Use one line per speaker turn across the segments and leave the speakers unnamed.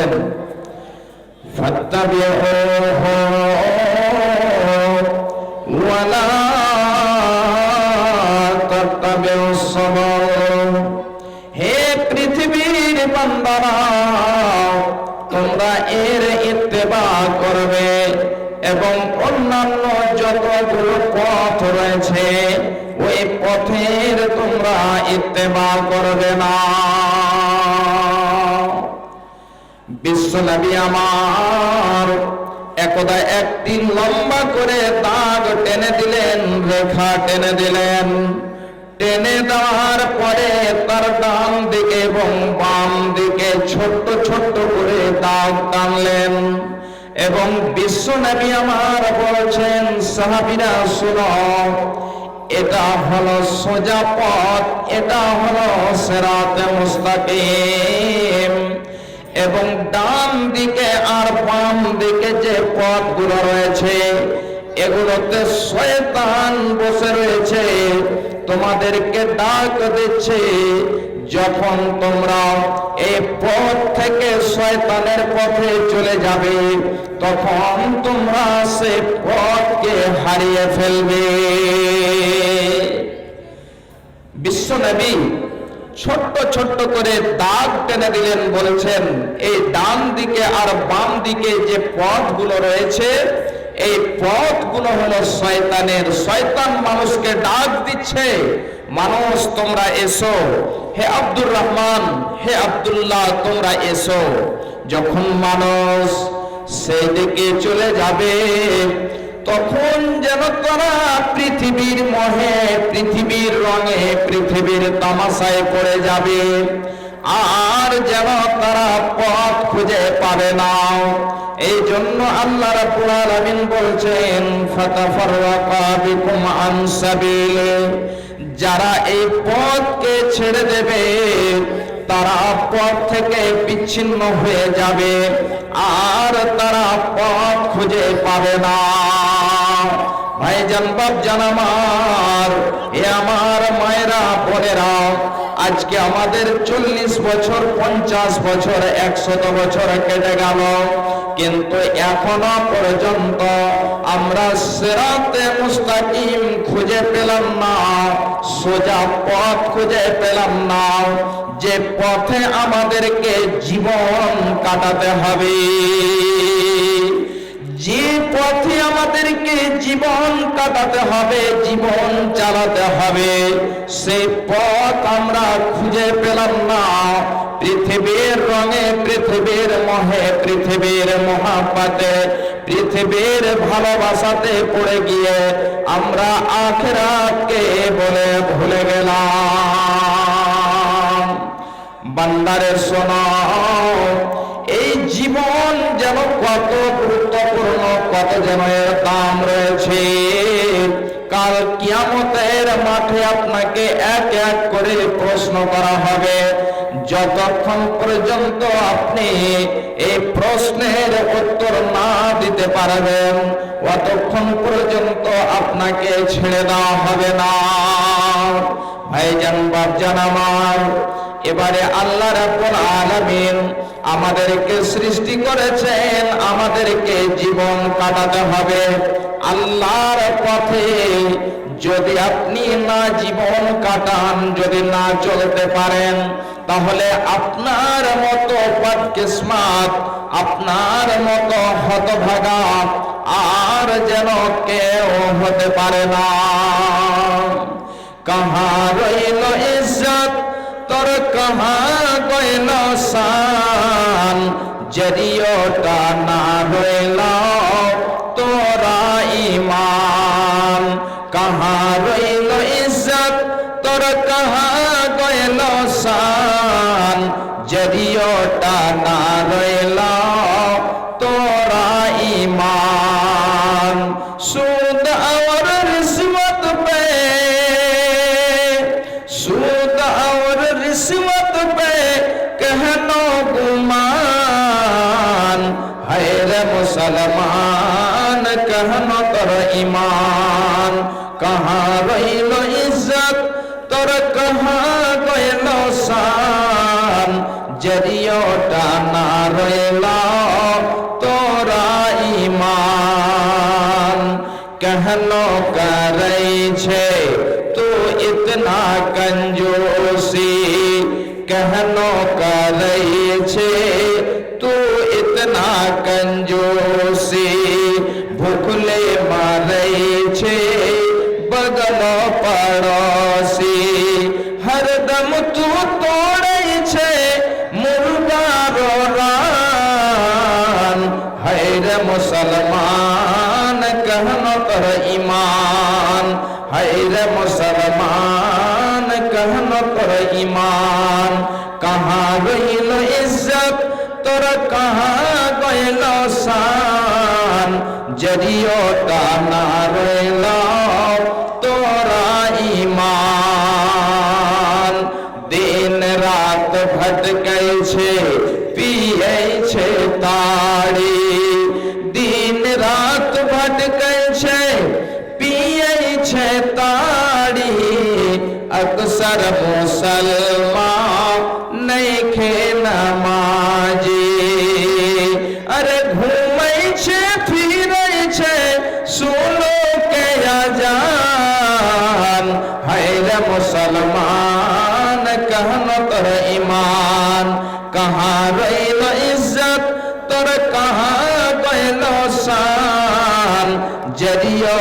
বললেন ফাত্তাবিউহু ওয়ালা তাত্তাবিউস সাবুল। হে পৃথিবীর বান্দারা, তোমরা এর ইত্তেবা করবে এবং অন্যান্য যতগুলো পথ রয়েছে ওই পথের তোমরা ইত্তেবা করবে না। বিশ্বনবী আমার একদা একটি লম্বা করে দাগ টেনে দিলেন, রেখা টেনে দিলেন। টেনে দেওয়ার পরে তার ডান দিকে এবং বাম দিকে ছোট্ট ছোট্ট করে দাগ টানলেন এবং বিশ্বনবী আমার বলছেন, সাহাবীরা শুনো, এটা হলো সোজা পথ, এটা হলো সিরাতে মুস্তাকিম। এবং ডান দিকে আর বাম দিকে যে পথগুলো রয়েছে এগুলোতে শয়তান বসে রয়েছে, তোমাদেরকে ডাক দিচ্ছে। যখন তোমরা এই পথ থেকে শয়তানের পথে চলে যাবে তখন তোমরা সে পথকে হারিয়ে ফেলবে। বিশ্বনবী ছোট্ট ছোট্ট করে দাগ টেনে দিলেন, বলেছেন এই ডান দিকে আর বাম দিকে যে পথগুলো রয়েছে এই পথগুলো হলো শয়তানের। শয়তান মানুষকে ডাক দিচ্ছে, মানুষ তোমরা এসো, হে আব্দুর রহমান, হে আব্দুল্লাহ তোমরা এসো। যখন মানুষ সেই দিকে চলে যাবে তখন যেন তারা পৃথিবীর মোহে, পৃথিবীর রঙে, পৃথিবীর তামাশায় পড়ে যাবে, আর যেন তারা পথ খুঁজে পাবে না। এই জন্য আল্লাহ রাব্বুল আলামিন বলছেন ফাতাফাররাকা বিকুম আন সাবিলি, যারা এই পথকে ছেড়ে দেবে তারা পথ থেকে বিচ্ছিন্ন হয়ে যাবে আর তারা পথ খুঁজে পাবে না। ভাইজান, বাপজান আমার, এ আমার মায়েরা, বোনেরা, আজকে আমাদের 40 বছর, 50 বছর, 100 বছর কেটে গেল, কিন্তু এখনো পর্যন্ত আমরা সিরাতে মুস্তাকিম খুঁজে পেলাম না, সোজা পথ খুঁজে পেলাম না, যে পথে আমাদেরকে জীবন কাটাতে হবে, যে পথে আমাদেরকে জীবন কাটাতে হবে, জীবন চালাতে হবে, সেই পথ আমরা খুঁজে পেলাম না। পৃথিবীর রঙে, পৃথিবীর মোহে, পৃথিবীর মহাব্বতে, পৃথিবীর ভালোবাসাতে পড়ে গিয়ে আমরা আখিরাতকে বলে ভুলে গেলাম। বান্দারে শোনো, এই জীবন যেন কত গুরুত্বপূর্ণ, কত যেন এর দাম রয়েছে। কাল কিয়ামতের মাঠে আপনাকে এক এক করে প্রশ্ন করা হবে। যতক্ষণ পর্যন্ত আপনি এই প্রশ্নের উত্তর না দিতে পারবেন ততক্ষণ পর্যন্ত আপনাকে ছেড়ে দেওয়া হবে না। ভাইজান, বাপজান আমার, এবারে আল্লাহ রাব্বুল আলামিন আমাদেরকে সৃষ্টি করেছেন, আমাদেরকে জীবন কাটাতে হবে আল্লাহর পথে। যদি আপনি না জীবন কাটান, যদি না চলতে পারেন, তাহলে আপনার মতো বদকিসমত, আপনার মতো হতভাগা আর যেন কেউ হতে পারে না। কাহা রইল ইজ্জত তোর, কাহা গইল শান, জরিয়টা না রইল তোরা ঈমান। কাহা রইল ইজ্জত তোর, কাহা গইল শান, জরিয়টা না রইল তোরা ঈমান। সুদ और रिश्वत पे, সুদ और रिश्वत पे कहनो गुमान, है रे मुसलमान कहनो तर ईमान। कहाँ रहिलो इज्जत তোর, कहाँ गइलो शान, जरियोटा ना रइल कहनो करे छे तू इतना कंजूसी, कहनो करे छे तू इतना कंजूसी, भूखले मारे छे बगलो पड़ोसी, हरदम तू तोड़े छे मुर्गारो रान, हैर मुसलमान कहनो कर ईमान, हैर मुसलमान कहनो कर ईमान, कहाँ गइलो इज्जत तोरा कहाँ गइलो शान, जरियो ना रइलो तोरा ईमान, दिन रात भटकै छे पियै छे ताड़ी, दिन रात भटकै छे पियै छे ताड़ी, अक्सर मुसलमान नइखे नमाजी, अरे घूमै छे फिरै छे सुनो के अजान, हैर मुसलमान कहनो तोर ईमान, कहाँ रइलो इज्जत तोर कहाँ गइलो शान, जरियो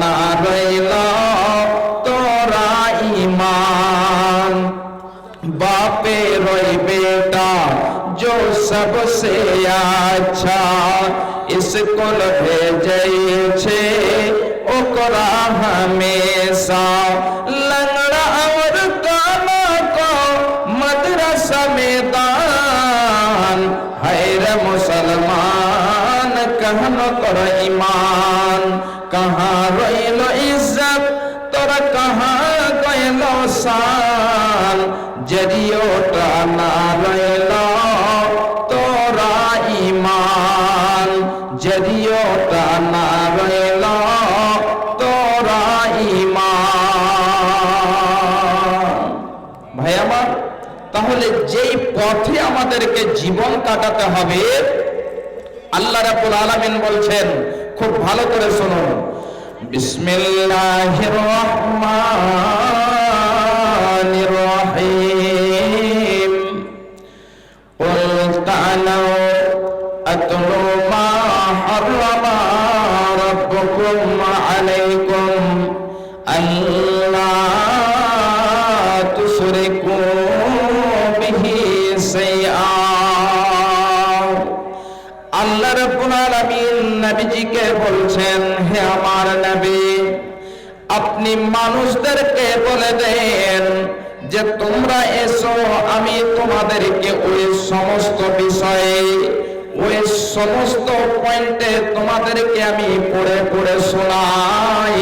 ना रइलो तोरा ईमान, बापे रोई बेटा जो सबसे अच्छा, स्कूल भेजे छे ओकरा हमेशा, लंगड़ा और काना को मदरसा में दान, हैर मुसलमान कहनो कर ईमान, कहाँ रइलो इज्जत तोरा कहाँ गइलो शान, जरियो ना रइलो तोरा ईमान, जरियो ना रइलो तोरा ईमान। ভাই আমার, তাহলে যেই পথে আমাদেরকে জীবন কাটাতে হবে আল্লাহ রাব্বুল আলামিন বলছেন, খুব ভালো করে শুনুন, বিসমিল্লাহির রহমানির রহিম, কুল তাআলাউ আতলু মা হারামা রাব্বুকুম আলাইকুম আল্লা তুশরিকু বিহি শাইআ। আল্লাহ রাব্বুল আলামিন নবীজিকে বলছেন, হে আমার নবী, আপনি মানুষদেরকে বলে দেন যে তোমরা এসো, আমি তোমাদেরকে ওই সমস্ত বিষয়ে ওই সমস্ত পয়েন্টে তোমাদেরকে আমি পড়ে পড়ে শোনাই,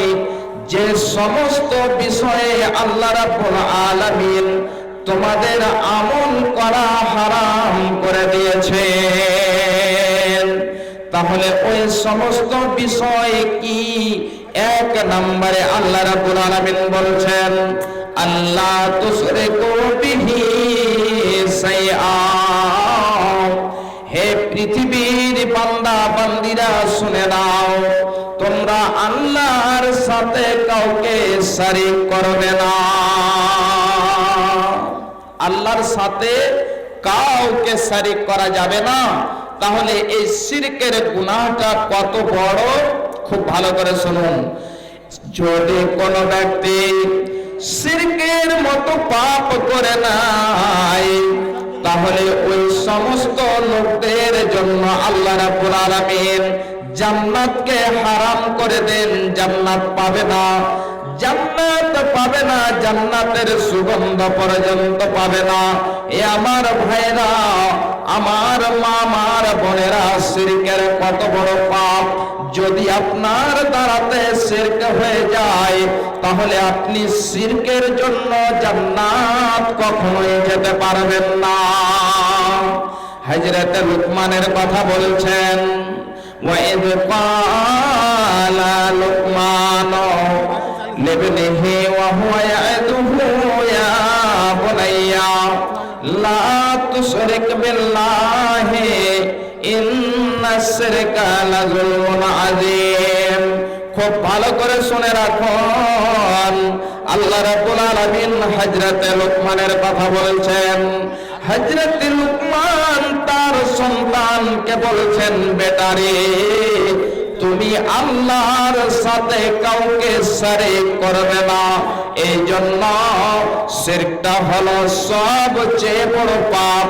যে সমস্ত বিষয়ে আল্লাহ রাব্বুল আলামিন তোমাদের আমল করা হারাম করে দিয়েছেন। তাহলে ওই সমস্ত বিষয় কি? এক নম্বরে আল্লাহ রাব্বুল আলামিন বলছেন, আল্লাহ তুশরিকু বিহি শাইআ। হে পৃথিবীর বান্দা বান্দিরা শুনে নাও, তোমরা আল্লাহর সাথে কাউকে শরীক করবে না, আল্লাহর সাথে কাউকে শরীক করা যাবে না। তাহলে এই শিরকের গুনাহটা কত বড়, খুব ভালো করে শুনুন। যদি কোনো ব্যক্তি শিরকের মতো পাপ করে নাই, তাহলে ওই সমস্ত লোকদের জন্য আল্লাহ রাব্বুল আলামিন জান্নাতকে হারাম করে দেন, জান্নাত পাবে না, জান্নাত পাবে না, জান্নাতের সুগন্ধ পর্যন্ত পাবে না। এ আমার ভাইরা, আমার মা, আমার বোনেরা, শিরকের কত বড় পাপ। যদি আপনার দ্বারাতে শিরক হয়ে যায়, তাহলে আপনি শিরকের জন্য জান্নাত কখনোই যেতে পারবেন না। হযরত লুকমানের কথা বলছেন, ওয়াইদ ক্বালা লুকমানু লিবনিহি ওয়া হুয়া ইয়াদুহু ইয়া বুনাইয়া লা তুশরিক বিল্লাহি ইন্নাশ শিরকা লাযুলমুন আযীম। খুব ভালো করে শুনে রাখুন। আল্লাহ রাব্বুল আলামিন হযরতে লুকমানের কথা বলছেন। হযরতে লুকমান তার সন্তানকে বলছেন, বেটারে তুমি আল্লাহর সাথে কাউকে শরীক করবে না। এই জন্য শিরকটা হলো সবচেয়ে বড় পাপ,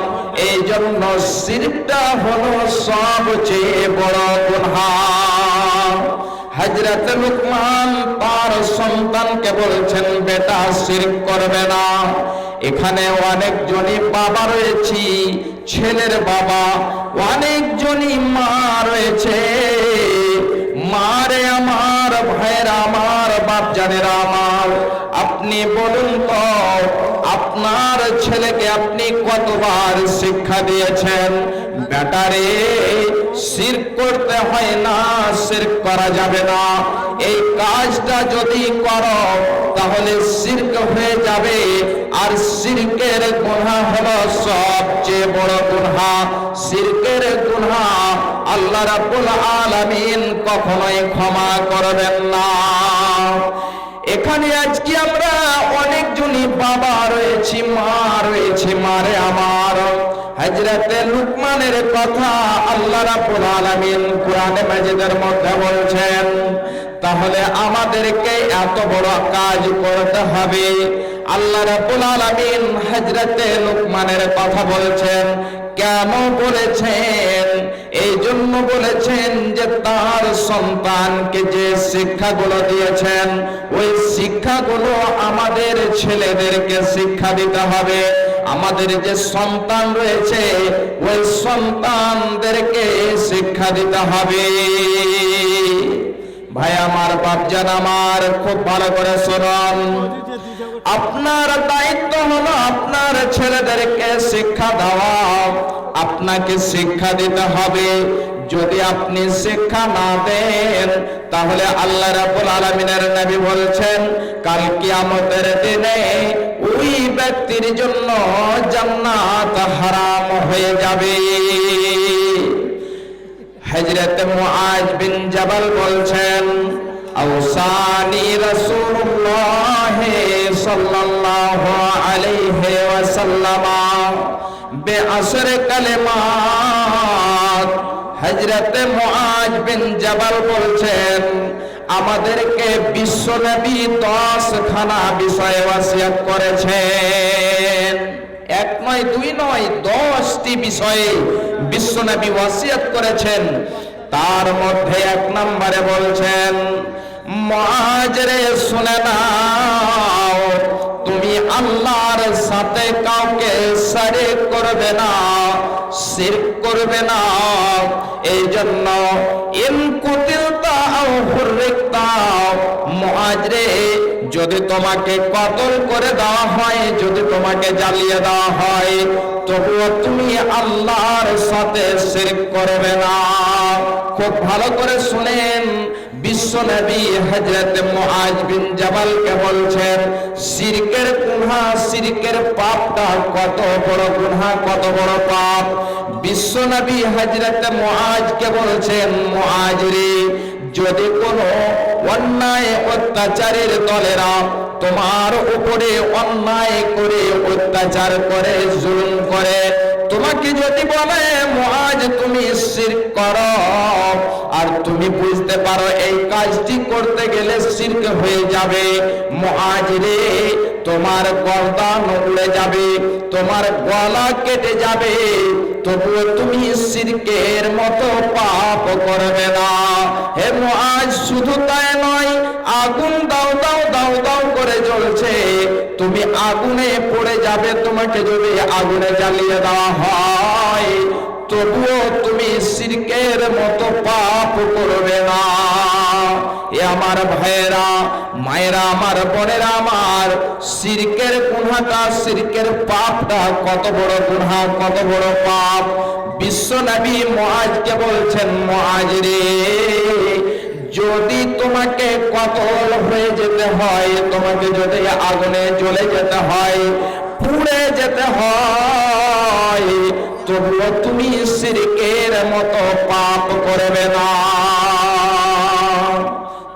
এই জন্য শিরকটা হলো সবচেয়ে বড় গুনাহ। হযরত লুকমান তার সন্তানকে বলছেন, বেটা শিরক করবে না। এখানে অনেকজনই বাবা রয়েছে, ছেলের বাবা, অনেকজনই মা রয়েছে। মারে আমার, ভাইরা আমার, বাপ জানেরা আমার, আপনি বলুন তো আপনার ছেলেকে আপনি কতবার শিক্ষা দিয়েছেন, বেটারে শিরক করতে হয় না, শিরক করা যাবে না। এই কাজটা যদি করো তাহলে শিরক হয়ে যাবে, আর শিরকের গুনাহ হলো সবচেয়ে বড় গুনাহ। শিরকের গুনাহ আল্লাহ রাব্বুল আলামিন কখনোই ক্ষমা করবেন না। এখানে আজকে আমরা অনেকজনই বাবা রয়েছি, মা রয়েছে। মারে আমার, হযরতে লুকমানের কথা আল্লাহ রাব্বুল আলামিন কোরআনে মাজিদের মধ্যে বলছেন। তাহলে আমাদেরকে এত বড় কাজ করতে হবে। আল্লাহ রাব্বুল আলামিন হযরতে লুকমানের কথা বলছেন। কেন বলেছেন? এই জন্য বলেছেন যে তার সন্তানকে যে শিক্ষাগুলো দিয়েছেন, ওই শিক্ষাগুলো আমাদের ছেলেদেরকে শিক্ষা দিতে হবে। আমাদের যে সন্তান রয়েছে ওই সন্তানদেরকে শিক্ষা দিতে হবে। ভাই আমার, বাপজান আমার, খুব ভালো করে শুনুন। আপনার দায়িত্ব হলো আপনার ছেলেদেরকে শিক্ষা দেওয়া, আপনাকে শিক্ষা দিতে হবে। যদি আপনি শিক্ষা না দেন তাহলে আল্লাহ রাব্বুল আলামিনের নবী বলছেন কাল কিয়ামতের দিনে ওই ব্যক্তির জন্য জান্নাত হারাম হয়ে যাবে। হযরত মুআজ বিন জাবাল বলছেন, আওসানি রাসূলুল্লাহ সাল্লাল্লাহু আলাইহি ওয়াসাল্লাম বিআশর কালিমাত। হযরত মুআজ বিন জাবাল বলছেন, আমাদেরকে বিশ্বনবী 10 খানা বিষয়ে ওয়াসিয়ত করেছেন। এক নয়, দুই নয়, 10টি বিষয়ে বিশ্বনবী ওয়াসিয়ত করেছেন। তার মধ্যে 1 নম্বরে বলছেন, মুআজ রে শুনে নাও, তুমি আল্লাহর সাথে কাউকে শরীক করবে না, শিরক করবে না। এই জন্য ইন কুতিলতা আও হুররিকতা, মুআজ রে যদি তোমাকে কতল করে দেওয়া হয়, যদি তোমাকে জ্বালিয়ে দেওয়া হয়, তবুও তুমি আল্লাহর সাথে শিরক করবে না। খুব ভালো করে শুনেন, বিশ্বনবী হযরত মুআজ বিন জাবালকে বলছেন শিরকের গুনাহ, শিরকের পাপটা কত বড় গুনাহ, কত বড় পাপ। বিশ্বনবী হযরত মুআজকে বলছেন, মুআজ রে যদি কোনো অন্যায় অত্যাচারের দলেরা তোমার উপরে অন্যায় করে, অত্যাচার করে, জুলুম করে, তোমাকে যদি বলে মুআজ তুমি শিরক করো, আর তুমি বুঝতে পারো এই কাজটি করতে গেলে শিরক হয়ে যাবে, মুআজ রে তোমার গর্দান উড়ে যাবে, তোমার গলা কেটে যাবে, তবুও তুমি শিরকের মতো পাপ করবে না। হে মুআজ, শুধু তাই নয়, আগুন দাও দাও দাও দাও করে জ্বলছে, তুমি আগুনে পড়ে যাবে। তোমাকে যদি আগুনে জ্বালিয়ে দেওয়া হয় তবুও তুমি শিরকের মতো পাপ করবে না। এ আমার ভাইয়েরা, মায়েরা আমার, বোনেরা আমার, শিরকের গুনাহটা, শিরকের পাপটা কত বড় গুনাহ, কত বড় পাপ। বিশ্বনবী মুআজকে বলছেন, মুআজ রে যদি তোমাকে কতল হয়ে যেতে হয়, তোমাকে যদি আগুনে জ্বলে যেতে হয়, পুড়ে যেতে হয়, তবুও তুমি শিরকের মতো পাপ করবে না।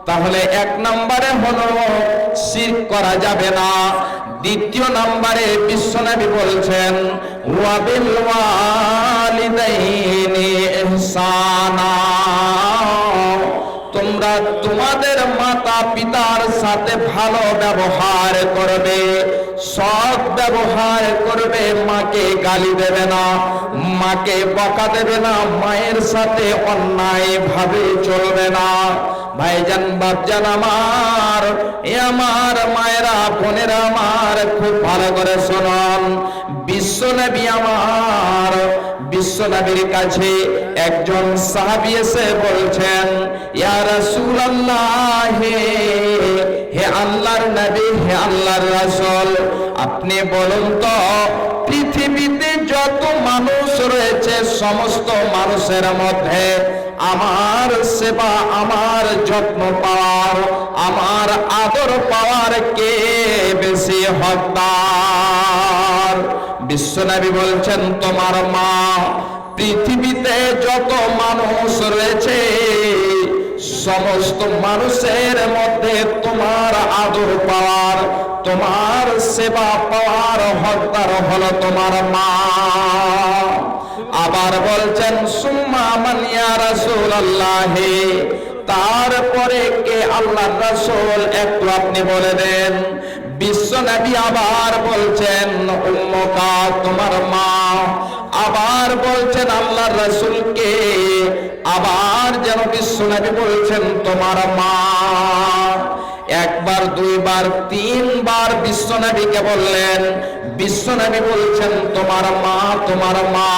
তাহলে এক নম্বরে হলো শিরক করা যাবে না। দ্বিতীয় নম্বরে বিশ্বনবী বলছেন ওয়া বিল ওয়ালিদাইনি ইহসানা, তোমরা তোমাদের মাতা পিতার সাথে ভালো ব্যবহার করবে, সৎ ব্যবহার করবে। মাকে গালি দেবে না, মাকে বকা দেবে না, মায়ের সাথে অন্যায় ভাবে চলবে না। ভাইজান বাপজান আমার, এ আমার মায়েরা বোনেরা আমার, খুব ভালো করে শুনুন। বিশ্বনবী আমার, বিশ্বনবীর কাছে একজন সাহাবী এসে বলছেন ইয়া রাসূলুল্লাহ, হে আল্লাহর নবী, হে আল্লাহর রাসূল, আপনি বলুন তো পৃথিবীতে যত মানুষ রয়েছে সমস্ত মানুষের মধ্যে আমার সেবা, আমার যত্ন পাওয়ার, আমার আদর পাওয়ার কে বেশি হকদার? বিশ্বনবী বলছেন তোমার মা। পৃথিবীতে যত মানুষ রয়েছে সমস্ত মানুষের মধ্যে তোমার আদর পাওয়ার, তোমার সেবা পাওয়ার হকদার হলো তোমার মা। আবার বলছেন সুম্মা মান ইয়া রাসূলুল্লাহ, তারপরে কে আল্লাহর রাসূল, একটু আপনি বলে দেন। বিশ্বনবী আবার বলছেন উম্মুকা, তোমার মা। আবার বলছেন আল্লাহর রাসূলকে, আবার যেন বিশ্বনবী বলছেন তোমার মা। একবার, দুইবার, তিনবার বিশ্বনবীকে বললেন। বিশ্বনবী বলছেন তোমার মা, তোমার মা।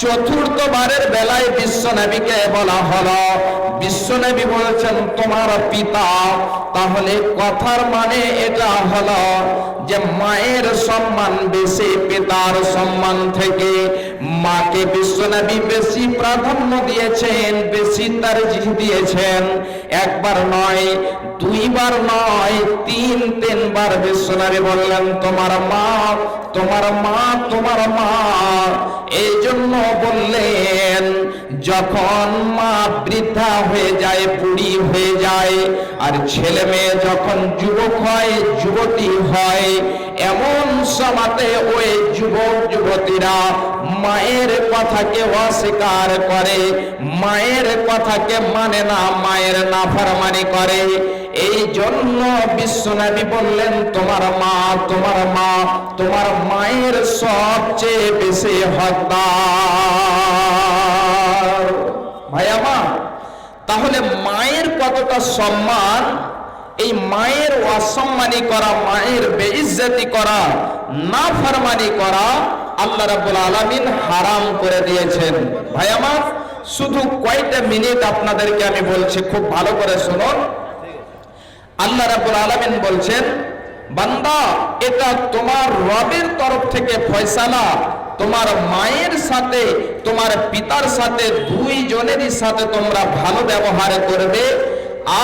চতুর্থবারের বেলায় বিশ্বনবীকে বলা হলো, বিশ্বনবী বলেছেন তোমার পিতা। তাহলে কথার মানে এটা হলো যে মায়ের সম্মান বেশি পিতার সম্মান থেকে। মাকে বিশ্বনবী বেশি প্রাধান্য দিয়েছেন, বেশি তারজিহ দিয়েছেন। একবার নয়, দুইবার নয়, তিনবার বিশ্বনবী বললেন তোমার মা, তোমার মা, তোমার মা। এই জন্য বললেন যখন মা বৃদ্ধা হয়ে যায়, বুড়ি হয়ে যায়, আর ছেলে মেয়ে যখন যুবক হয়, যুবতী হয়, এমন সময়তে ওই যুবক যুবতীরা মায়ের কথাকে অস্বীকার করে, মায়ের কথাকে মানে না, মায়ের নাফরমানি করে। এই জন্য বিশ্বনবী বললেন তোমার মা, তোমার মা, তোমার মায়ের সবচেয়ে বেশি হকদার। ভাই আমার, তাহলে মায়ের কতটা সম্মান, এই মায়ের অসম্মানী করা, মায়ের বেইজ্জতি করা, নাফরমানি করা আল্লাহ রাব্বুল আলামিন হারাম করে দিয়েছেন। ভাই আমার, শুধু কয়েকটা মিনিট আপনাদেরকে আমি বলছি, খুব ভালো করে শুনুন। আল্লাহ রাব্বুল আলামিন বলছেন বান্দা, এটা তোমার রবের তরফ থেকে ফয়সালা, তোমার মায়ের সাথে তোমার পিতার সাথে দুইজনেরই সাথে তোমরা ভালো ব্যবহার করবে।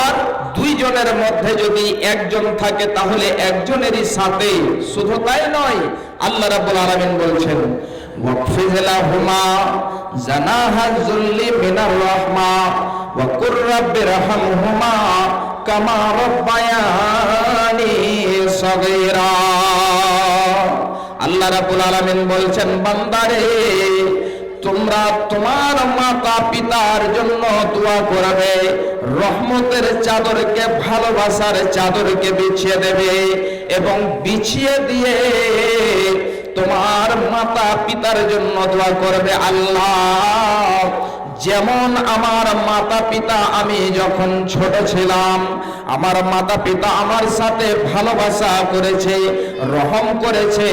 আর দুইজনের মধ্যে যদি একজন থাকে তাহলে একজনেরই সাথে। শুধু তাই নয়, আল্লাহ রাব্বুল আলামিন বলছেন ওয়াকফিজ লাহুমা জানাহাজ যুল্লি মিনার রাহমা ওয়া কুর রাব্বিরহামহুমা কামা রাব্বায়ানি সগীরা। আল্লাহ রাব্বুল আলামিন বলছেন বান্দারে, তোমরা তোমার মাতা পিতার জন্য দোয়া করবে, রহমতের চাদরকে, ভালোবাসার চাদরকে বিছিয়ে দেবে, এবং বিছিয়ে দিয়ে তোমার মাতা পিতার জন্য দোয়া করবে আল্লাহ যেমন আমার মাতা পিতা আমি যখন ছোট ছিলাম, আমার মাতা পিতা আমার সাথে ভালোবাসা করেছে, রহম করেছে,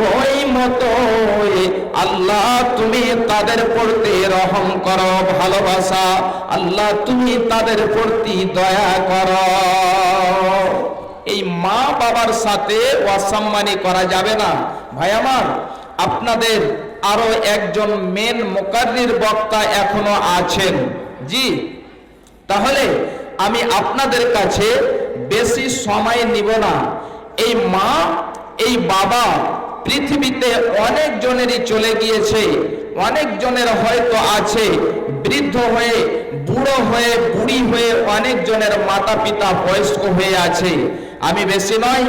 ওই মতো আল্লাহ তুমি তাদের প্রতি রহম করো, ভালোবাসা আল্লাহ তুমি তাদের প্রতি দয়া করো। এই মা বাবার সাথে অসম্মানী করা যাবে না। ভাই আমার, আপনাদের আরো একজন মেন মুকাররির বক্তা এখনো আছেন। জি, তাহলে আমি আপনাদের কাছে বেশি সময় নিব না। এই মা, এই বাবা পৃথিবীতে অনেক জনেরই চলে গিয়েছে, অনেক জনের হয়তো আছে, বৃদ্ধ হয়ে, বুড়ো হয়ে, বুড়ি হয়ে অনেক জনের মাতা পিতা বয়স্ক হয়ে আছে। আমি বেশি নয়,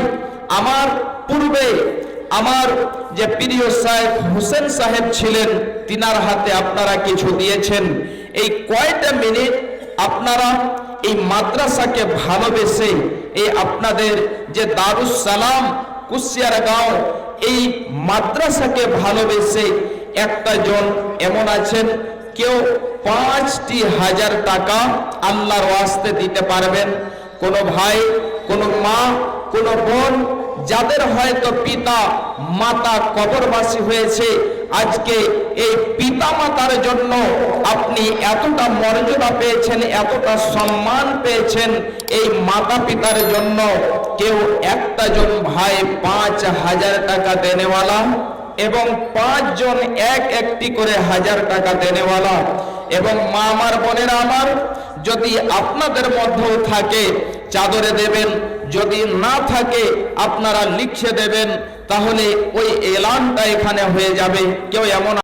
আমার পূর্বে আমার যে প্রিয় সাহেব হোসেন সাহেব ছিলেন, তিনার হাতে আপনারা কিছু দিয়েছেন। এই কয়টা মিনিট আপনারা এই মাদ্রাসাকে ভালোবেসে, এই আপনাদের যে দারুস সালাম কুশিয়ারগাঁও, এই মাদ্রাসাকে ভালোবেসে একটা জন এমন আছেন, কেউ 5,000 টাকা আল্লাহর ওয়াস্তে দিতে পারবেন। কোনো ভাই, কোনো মা, কোনো বোন যাদের হয়তো পিতা মাতা কবরবাসী হয়েছে, আজকে এই পিতা মাতার জন্য আপনি এতটা মর্যাদা পেয়েছেন, এতটা সম্মান পেয়েছেন, এই মাতা পিতার জন্য কেউ একটা জন ভাই 5,000 টাকা দেনেওয়ালা এবং 5 জন এক একটি করে 1000 টাকা দেনেওয়ালা। এবং মা আমার, বোনেরা আমার, যদি আপনাদের মধ্যেও থাকে চাদরে দেবেন, যদি না থাকে আপনারা লিখে দেবেন, তাহলে ওই এলানটা এখানে হয়ে যাবে। কেউ এমন